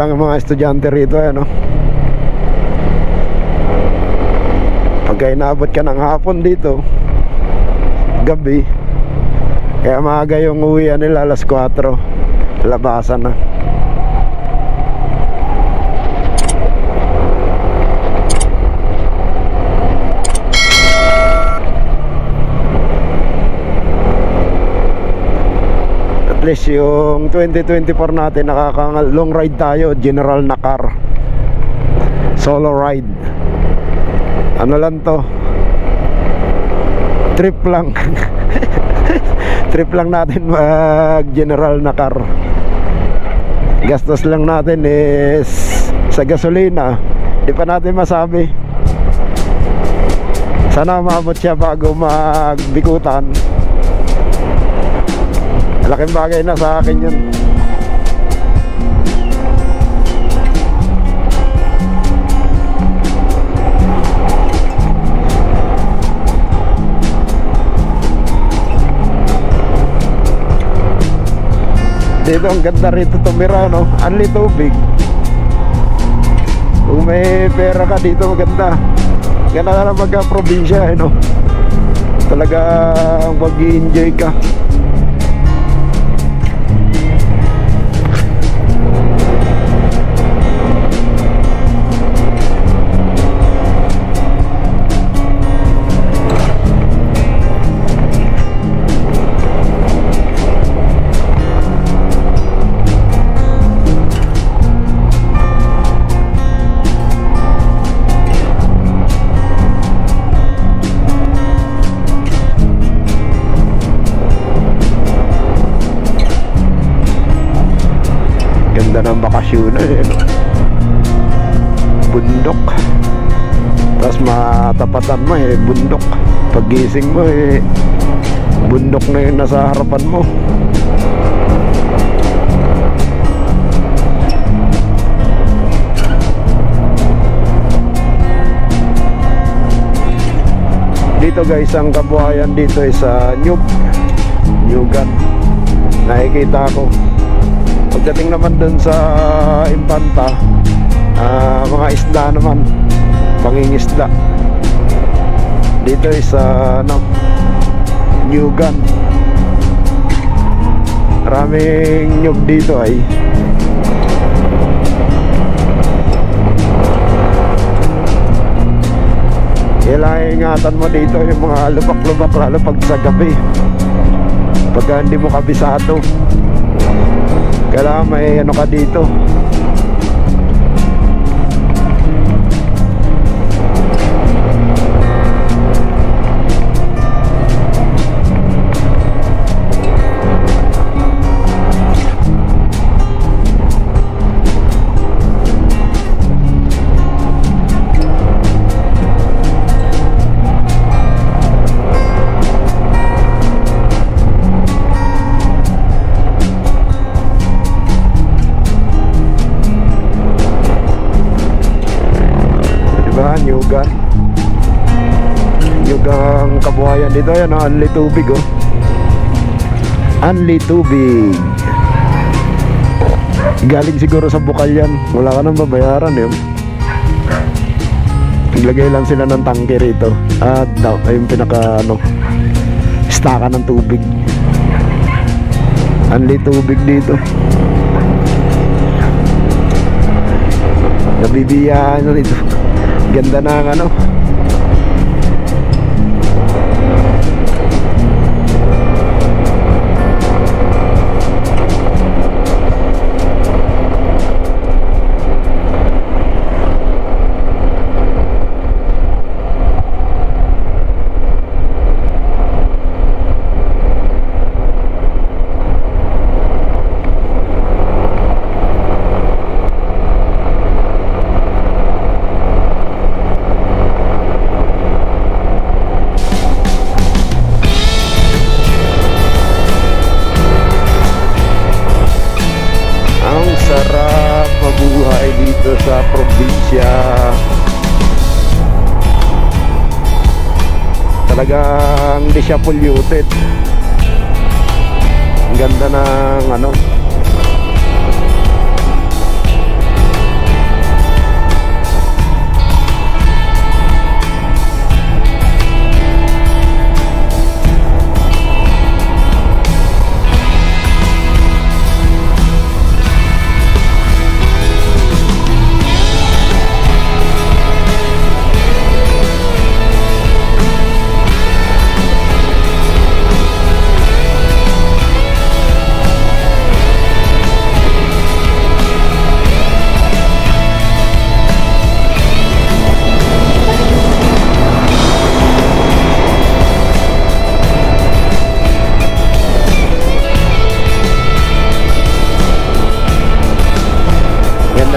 lang ang mga estudyante rito, ano. Pagka inaabot ka ng hapon dito, gabi, kaya maaga yung uwian nila, alas 4 labasan na. At least yung 2024 natin, long ride tayo, general na car, solo ride. Ano lang to, trip lang. Trip lang natin mag general na car. Gastos lang natin is sa gasolina, di pa natin masabi. Sana maabot siya bago magbikutan. Malaking bagay na sa akin yun. Dito ang ganda rito tumira, no? Anli tubig. Kung may pera ka dito, maganda. Ganda na lang magka-probinsya, no? Talaga mag-i-enjoy ka. Ng bakasyon, bundok, tapos matapatan mo bundok. Paggising mo bundok na yun nasa harapan mo. Dito guys, ang kabuhayan dito ay sa Nyugan. Nakikita ko. Pagdating naman dun sa Impanta, mga isda naman, pangingisda. Dito is Nyugan. Maraming nyug dito ay. Kailangan ingatan mo dito yung mga lubak-lubak, lalo pag sa gabi, pagka hindi mo kabisado. Kailangan may ano ka dito. Nyugang kabuhayan dito, yan, anli tubig, oh. Anli tubig. Galing siguro sa bukal yan, wala ka nang babayaran yun. Naglagay lang sila ng tangke rito at yung pinaka staka ng tubig. Anli tubig dito. Nabibiyaan dito. Ganda ng sa probinsya. Talagang hindi siya polluted. Ang ganda ng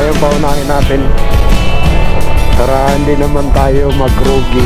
yung paunahin natin para hindi naman tayo magrugi.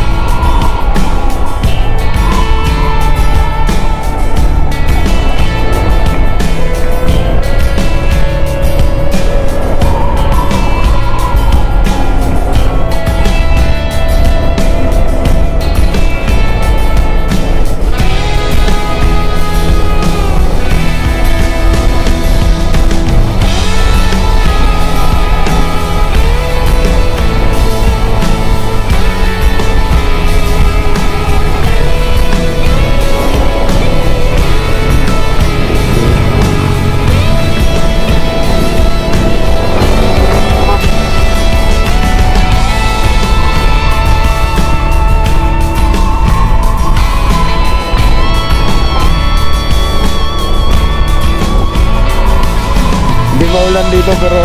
Hindi maulan dito pero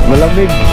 malamig.